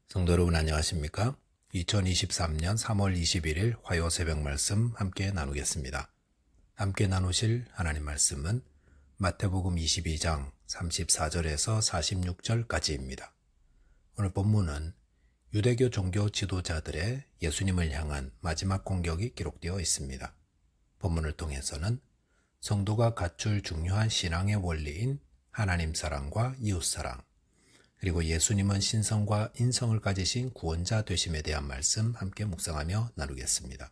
성도 여러분 안녕하십니까? 2023년 3월 21일 화요 새벽 말씀 함께 나누겠습니다. 함께 나누실 하나님 말씀은 마태복음 22장 34절에서 46절까지입니다. 오늘 본문은 유대교 종교 지도자들의 예수님을 향한 마지막 공격이 기록되어 있습니다. 본문을 통해서는 성도가 갖출 중요한 신앙의 원리인 하나님 사랑과 이웃 사랑, 그리고 예수님은 신성과 인성을 가지신 구원자 되심에 대한 말씀 함께 묵상하며 나누겠습니다.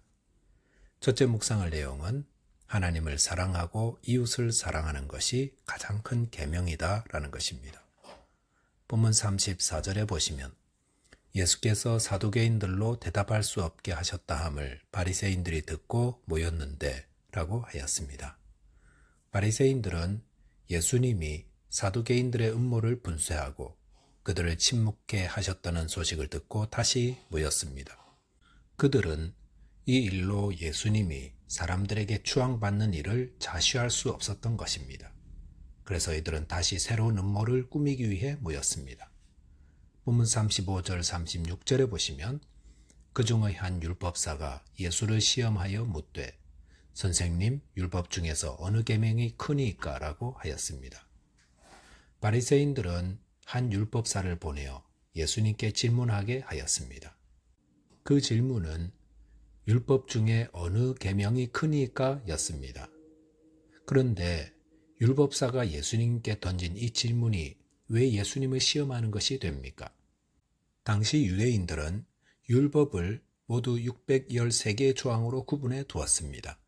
첫째 묵상할 내용은 하나님을 사랑하고 이웃을 사랑하는 것이 가장 큰 계명이다라는 것입니다. 본문 34절에 보시면 예수께서 사두개인들로 대답할 수 없게 하셨다 함을 바리새인들이 듣고 모였는데 라고 하였습니다. 바리새인들은 예수님이 사두개인들의 음모를 분쇄하고 그들을 침묵해 하셨다는 소식을 듣고 다시 모였습니다. 그들은 이 일로 예수님이 사람들에게 추앙받는 일을 자시할 수 없었던 것입니다. 그래서 이들은 다시 새로운 음모를 꾸미기 위해 모였습니다. 본문 35절 36절에 보시면 그 중의 한 율법사가 예수를 시험하여 묻되 선생님, 율법 중에서 어느 계명이 크니까? 라고 하였습니다. 바리새인들은 한 율법사를 보내어 예수님께 질문하게 하였습니다. 그 질문은 율법 중에 어느 계명이 크니까? 였습니다. 그런데 율법사가 예수님께 던진 이 질문이 왜 예수님을 시험하는 것이 됩니까? 당시 유대인들은 율법을 모두 613개의 조항으로 구분해 두었습니다.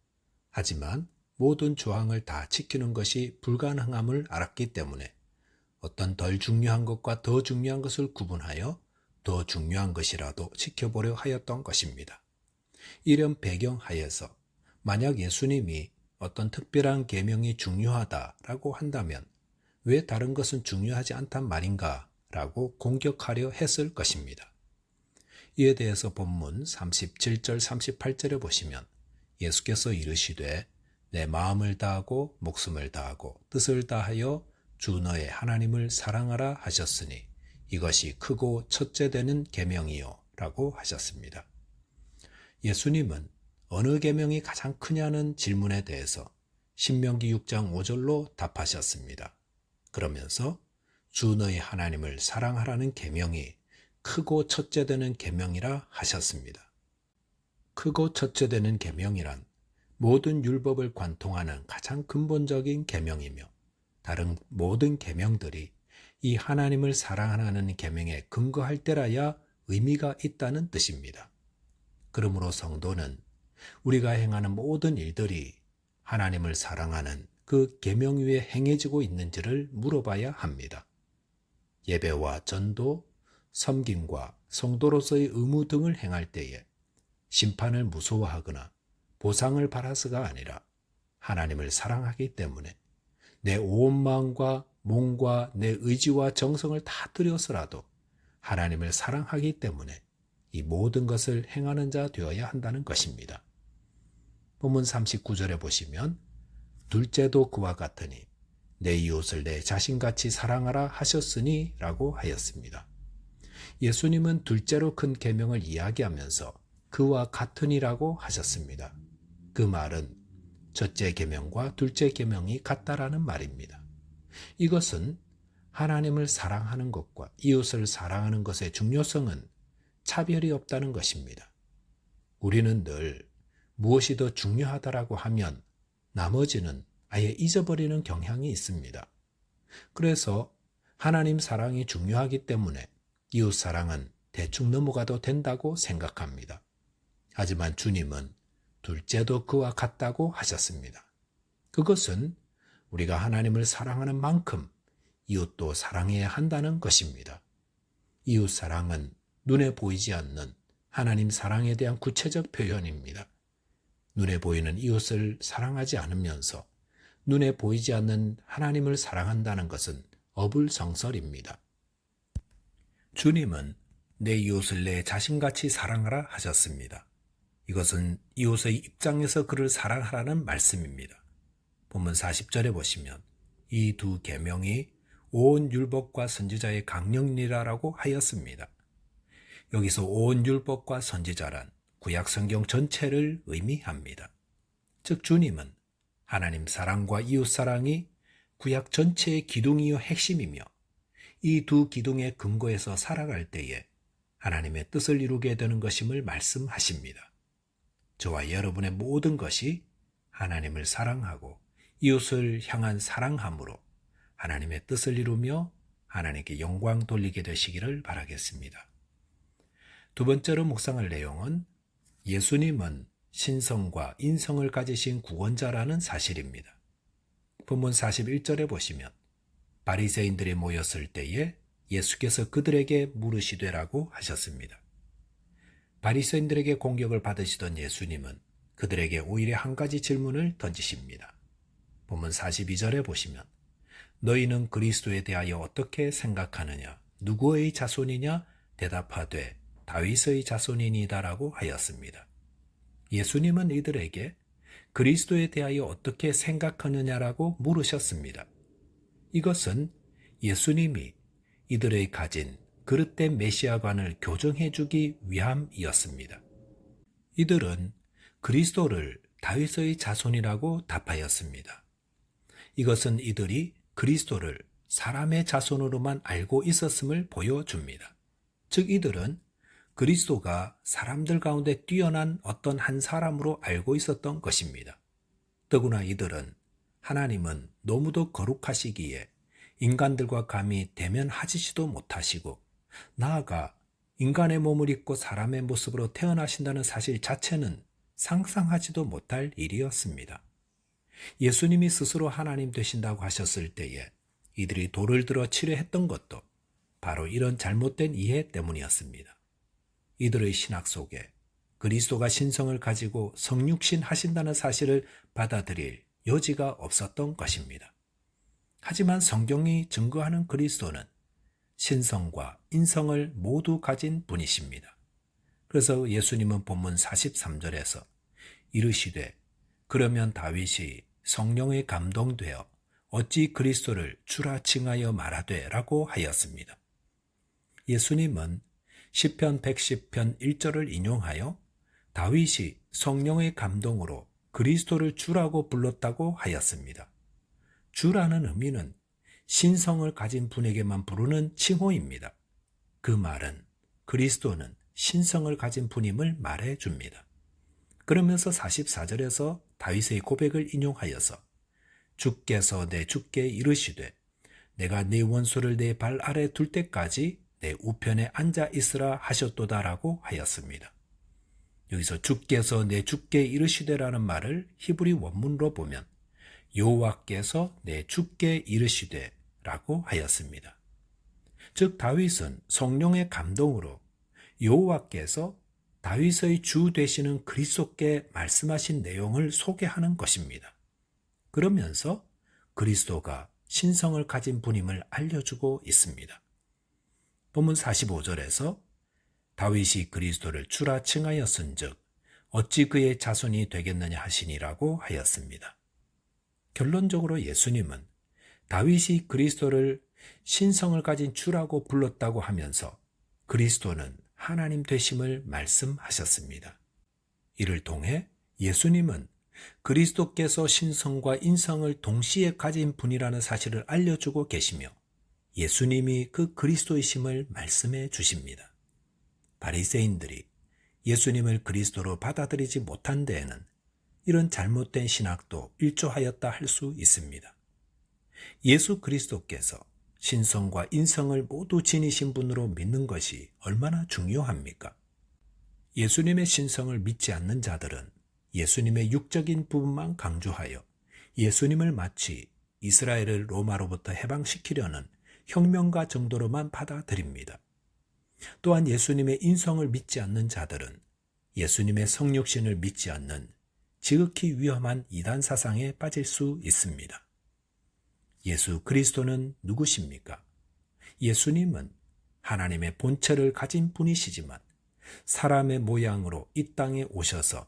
하지만 모든 조항을 다 지키는 것이 불가능함을 알았기 때문에 어떤 덜 중요한 것과 더 중요한 것을 구분하여 더 중요한 것이라도 지켜보려 하였던 것입니다. 이런 배경 하에서 만약 예수님이 어떤 특별한 계명이 중요하다라고 한다면 왜 다른 것은 중요하지 않단 말인가? 라고 공격하려 했을 것입니다. 이에 대해서 본문 37절 38절에 보시면 예수께서 이르시되 내 마음을 다하고 목숨을 다하고 뜻을 다하여 주 너의 하나님을 사랑하라 하셨으니 이것이 크고 첫째 되는 계명이요 라고 하셨습니다. 예수님은 어느 계명이 가장 크냐는 질문에 대해서 신명기 6장 5절로 답하셨습니다. 그러면서 주 너의 하나님을 사랑하라는 계명이 크고 첫째 되는 계명이라 하셨습니다. 크고 첫째 되는 계명이란 모든 율법을 관통하는 가장 근본적인 계명이며 다른 모든 계명들이 이 하나님을 사랑하는 계명에 근거할 때라야 의미가 있다는 뜻입니다. 그러므로 성도는 우리가 행하는 모든 일들이 하나님을 사랑하는 그 계명 위에 행해지고 있는지를 물어봐야 합니다. 예배와 전도, 섬김과 성도로서의 의무 등을 행할 때에 심판을 무서워하거나 보상을 바라서가 아니라 하나님을 사랑하기 때문에 내 온 마음과 몸과 내 의지와 정성을 다 들여서라도 하나님을 사랑하기 때문에 이 모든 것을 행하는 자 되어야 한다는 것입니다. 본문 39절에 보시면 둘째도 그와 같으니 내 이웃을 내 자신같이 사랑하라 하셨으니 라고 하였습니다. 예수님은 둘째로 큰 계명을 이야기하면서 그와 같으니라고 하셨습니다. 그 말은 첫째 계명과 둘째 계명이 같다라는 말입니다. 이것은 하나님을 사랑하는 것과 이웃을 사랑하는 것의 중요성은 차별이 없다는 것입니다. 우리는 늘 무엇이 더 중요하다라고 하면 나머지는 아예 잊어버리는 경향이 있습니다. 그래서 하나님 사랑이 중요하기 때문에 이웃 사랑은 대충 넘어가도 된다고 생각합니다. 하지만 주님은 둘째도 그와 같다고 하셨습니다. 그것은 우리가 하나님을 사랑하는 만큼 이웃도 사랑해야 한다는 것입니다. 이웃 사랑은 눈에 보이지 않는 하나님 사랑에 대한 구체적 표현입니다. 눈에 보이는 이웃을 사랑하지 않으면서 눈에 보이지 않는 하나님을 사랑한다는 것은 어불성설입니다. 주님은 내 이웃을 내 자신같이 사랑하라 하셨습니다. 이것은 이웃의 입장에서 그를 사랑하라는 말씀입니다. 본문 40절에 보시면 이 두 계명이 온 율법과 선지자의 강령이라고 하였습니다. 여기서 온 율법과 선지자란 구약 성경 전체를 의미합니다. 즉 주님은 하나님 사랑과 이웃 사랑이 구약 전체의 기둥이요 핵심이며 이 두 기둥의 근거에서 살아갈 때에 하나님의 뜻을 이루게 되는 것임을 말씀하십니다. 저와 여러분의 모든 것이 하나님을 사랑하고 이웃을 향한 사랑함으로 하나님의 뜻을 이루며 하나님께 영광 돌리게 되시기를 바라겠습니다. 두 번째로 묵상할 내용은 예수님은 신성과 인성을 가지신 구원자라는 사실입니다. 본문 41절에 보시면 바리새인들이 모였을 때에 예수께서 그들에게 물으시되라고 하셨습니다. 바리새인들에게 공격을 받으시던 예수님은 그들에게 오히려 한 가지 질문을 던지십니다. 본문 42절에 보시면 너희는 그리스도에 대하여 어떻게 생각하느냐? 누구의 자손이냐? 대답하되 다윗의 자손이니다라고 하였습니다. 예수님은 이들에게 그리스도에 대하여 어떻게 생각하느냐라고 물으셨습니다. 이것은 예수님이 이들의 가진 그릇된 메시아관을 교정해 주기 위함이었습니다. 이들은 그리스도를 다윗의 자손이라고 답하였습니다. 이것은 이들이 그리스도를 사람의 자손으로만 알고 있었음을 보여줍니다. 즉 이들은 그리스도가 사람들 가운데 뛰어난 어떤 한 사람으로 알고 있었던 것입니다. 더구나 이들은 하나님은 너무도 거룩하시기에 인간들과 감히 대면하시지도 못하시고 나아가 인간의 몸을 입고 사람의 모습으로 태어나신다는 사실 자체는 상상하지도 못할 일이었습니다. 예수님이 스스로 하나님 되신다고 하셨을 때에 이들이 돌을 들어 치려 했던 것도 바로 이런 잘못된 이해 때문이었습니다. 이들의 신학 속에 그리스도가 신성을 가지고 성육신 하신다는 사실을 받아들일 여지가 없었던 것입니다. 하지만 성경이 증거하는 그리스도는 신성과 인성을 모두 가진 분이십니다. 그래서 예수님은 본문 43절에서 이르시되 그러면 다윗이 성령에 감동되어 어찌 그리스도를 주라 칭하여 말하되 라고 하였습니다. 예수님은 시편 110편 1절을 인용하여 다윗이 성령의 감동으로 그리스도를 주라고 불렀다고 하였습니다. 주라는 의미는 신성을 가진 분에게만 부르는 칭호입니다. 그 말은 그리스도는 신성을 가진 분임을 말해줍니다. 그러면서 44절에서 다윗의 고백을 인용하여서 주께서 내 주께 이르시되 내가 네 원수를 내 발 아래 둘 때까지 내 우편에 앉아 있으라 하셨도다라고 하였습니다. 여기서 주께서 내 주께 이르시되라는 말을 히브리 원문으로 보면 여호와께서 내 주께 이르시되라고 하였습니다. 즉 다윗은 성령의 감동으로 여호와께서 다윗의 주 되시는 그리스도께 말씀하신 내용을 소개하는 것입니다. 그러면서 그리스도가 신성을 가진 분임을 알려주고 있습니다. 본문 45절에서 다윗이 그리스도를 주라 칭하였은즉 어찌 그의 자손이 되겠느냐 하시니라고 하였습니다. 결론적으로 예수님은 다윗이 그리스도를 신성을 가진 주라고 불렀다고 하면서 그리스도는 하나님 되심을 말씀하셨습니다. 이를 통해 예수님은 그리스도께서 신성과 인성을 동시에 가진 분이라는 사실을 알려주고 계시며 예수님이 그 그리스도이심을 말씀해 주십니다. 바리새인들이 예수님을 그리스도로 받아들이지 못한 데에는 이런 잘못된 신학도 일조하였다 할 수 있습니다. 예수 그리스도께서 신성과 인성을 모두 지니신 분으로 믿는 것이 얼마나 중요합니까? 예수님의 신성을 믿지 않는 자들은 예수님의 육적인 부분만 강조하여 예수님을 마치 이스라엘을 로마로부터 해방시키려는 혁명가 정도로만 받아들입니다. 또한 예수님의 인성을 믿지 않는 자들은 예수님의 성육신을 믿지 않는 지극히 위험한 이단 사상에 빠질 수 있습니다. 예수 그리스도는 누구십니까? 예수님은 하나님의 본체를 가진 분이시지만 사람의 모양으로 이 땅에 오셔서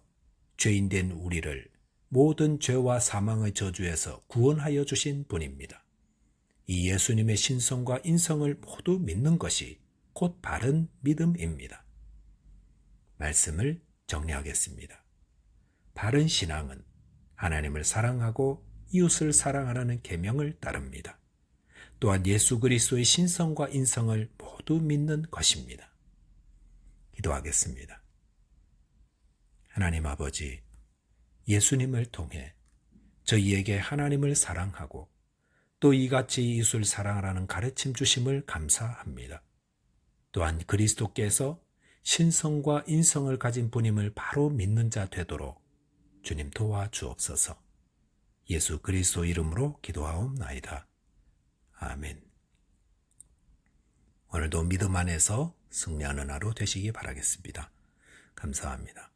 죄인된 우리를 모든 죄와 사망의 저주에서 구원하여 주신 분입니다. 이 예수님의 신성과 인성을 모두 믿는 것이 곧 바른 믿음입니다. 말씀을 정리하겠습니다. 바른 신앙은 하나님을 사랑하고 이웃을 사랑하라는 계명을 따릅니다. 또한 예수 그리스도의 신성과 인성을 모두 믿는 것입니다. 기도하겠습니다. 하나님 아버지, 예수님을 통해 저희에게 하나님을 사랑하고 또 이같이 이웃을 사랑하라는 가르침 주심을 감사합니다. 또한 그리스도께서 신성과 인성을 가진 분임을 바로 믿는 자 되도록 주님 도와주옵소서. 예수 그리스도 이름으로 기도하옵나이다. 아멘. 오늘도 믿음 안에서 승리하는 하루 되시기 바라겠습니다. 감사합니다.